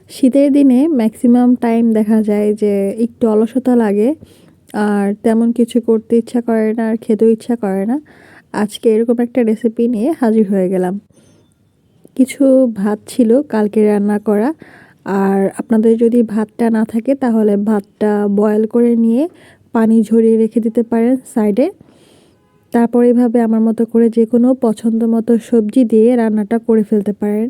শীতের দিনে maximum time দেখা যায় যে একটু অলসতা লাগে আর তেমন কিছু করতে ইচ্ছা করে না আর খেতেও ইচ্ছা করে না। আজকে এরকম একটা রেসিপি নিয়ে হাজির হয়ে গেলাম। কিছু ভাত ছিল কালকে রান্না করা, আর আপনাদের যদি ভাতটা না থাকে তাহলে ভাতটা বয়েল করে নিয়ে পানি ঝরিয়ে রেখে দিতে পারেন সাইডে। তারপর এভাবে আমার মতো করে যে কোনো পছন্দ মতো সবজি দিয়ে রান্নাটা করে ফেলতে পারেন।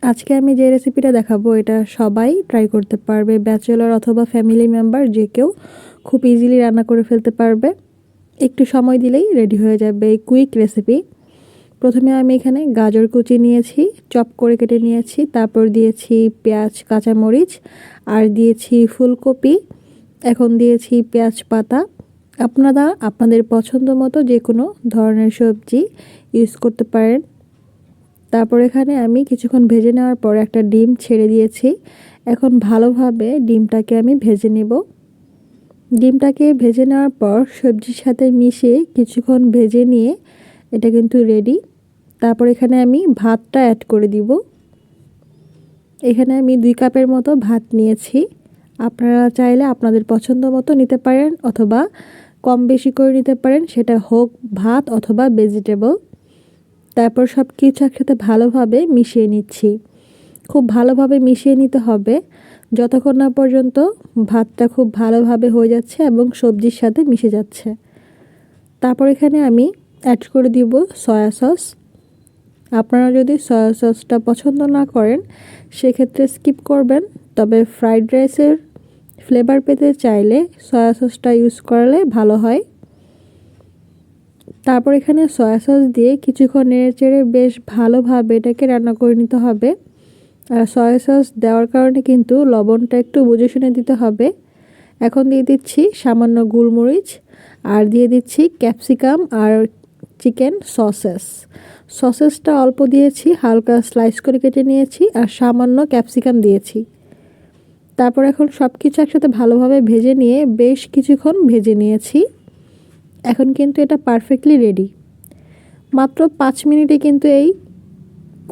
আজকে আমি যে রেসিপিটা দেখাবো এটা সবাই ট্রাই করতে পারবে, ব্যাচেলর অথবা ফ্যামিলি মেম্বার যে কেউ খুব ইজিলি রান্না করে ফেলতে পারবে। একটু সময় দিলেই রেডি হয়ে যাবে এই কুইক রেসিপি। প্রথমে আমি এখানে গাজর কুচি নিয়েছি, চপ করে কেটে নিয়েছি, তারপর দিয়েছি পেঁয়াজ কাঁচামরিচ আর দিয়েছি ফুলকপি, এখন দিয়েছি পেঁয়াজ পাতা। আপনারা আপনাদের পছন্দ মতো যে কোনো ধরনের সবজি ইউজ করতে পারেন। তারপর এখানে আমি কিছুক্ষণ ভেজে নেওয়ার পর একটা ডিম ছেড়ে দিয়েছি। এখন ভালোভাবে ডিমটাকে আমি ভেজে নেব। ডিমটাকে ভেজে নেওয়ার পর সবজির সাথে মিশিয়ে কিছুক্ষণ ভেজে নিয়ে এটা কিন্তু রেডি। তারপর এখানে আমি ভাতটা অ্যাড করে দিব। এখানে আমি 2 কাপের মতো ভাত নিয়েছি। আপনারা চাইলে আপনাদের পছন্দ মতো নিতে পারেন অথবা কম বেশি করে নিতে পারেন, সেটা হোক ভাত অথবা ভেজিটেবল। তারপর সব কিছু একসাথে ভালোভাবে মিশিয়ে নিচ্ছি। খুব ভালোভাবে মিশিয়ে নিতে হবে যতক্ষণ না পর্যন্ত ভাতটা খুব ভালোভাবে হয়ে যাচ্ছে এবং সবজির সাথে মিশে যাচ্ছে। তারপর এখানে আমি অ্যাড করে দিব সয়া সস। আপনারা যদি সয়া সসটা পছন্দ না করেন সেক্ষেত্রে স্কিপ করবেন, তবে ফ্রাইড রাইসের ফ্লেভার পেতে চাইলে সয়া সসটা ইউজ করলে ভালো হয়। তারপর এখানে সয়া সস দিয়ে কিছুক্ষণ নেড়েচেড়ে বেশ ভালোভাবে এটাকে রান্না করে নিতে হবে। আর সয়া সস দেওয়ার কারণে কিন্তু লবণটা একটু বুঝে শুনে দিতে হবে। এখন দিয়ে দিচ্ছি সামান্য গোলমরিচ আর দিয়ে দিচ্ছি ক্যাপসিকাম আর চিকেন সসেসটা অল্প দিয়েছি, হালকা স্লাইস করে কেটে নিয়েছি আর সামান্য ক্যাপসিকাম দিয়েছি। তারপর এখন সব কিছু একসাথে ভালোভাবে ভেজে নিয়ে বেশ কিছুক্ষণ ভেজে নিয়েছি। এখন কিন্তু এটা পারফেক্টলি রেডি। মাত্র 5 মিনিটে কিন্তু এই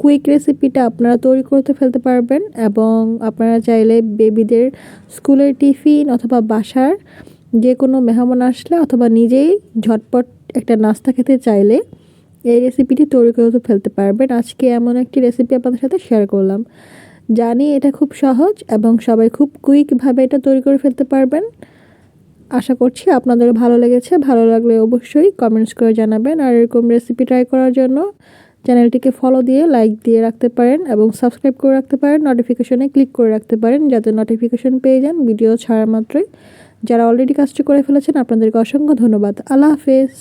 কুইক রেসিপিটা আপনারা তৈরি করতে ফেলতে পারবেন এবং আপনারা চাইলে বেবিদের স্কুলের টিফিন অথবা বাসার যে কোনো মেহমান আসলে অথবা নিজেই ঝটপট একটা নাস্তা খেতে চাইলে এই রেসিপিটি তৈরি করে ফেলতে পারবেন। আজকে এমন একটি রেসিপি আপনাদের সাথে শেয়ার করলাম। জানি এটা খুব সহজ এবং সবাই খুব কুইকভাবে এটা তৈরি করে ফেলতে পারবেন। আশা করছি আপনাদের ভালো লেগেছে। ভালো লাগলে অবশ্যই কমেন্টস করে জানাবেন। আর এরকম রেসিপি ট্রাই করার জন্য চ্যানেলটিকে ফলো দিয়ে লাইক দিয়ে রাখতে পারেন এবং সাবস্ক্রাইব করে রাখতে পারেন, নোটিফিকেশনে ক্লিক করে রাখতে পারেন যাতে নোটিফিকেশন পেয়ে যান ভিডিও ছাড়া মাত্রই। যারা অলরেডি কাজটি করে ফেলেছেন আপনাদেরকে অসংখ্য ধন্যবাদ। আল্লাহ হাফেজ।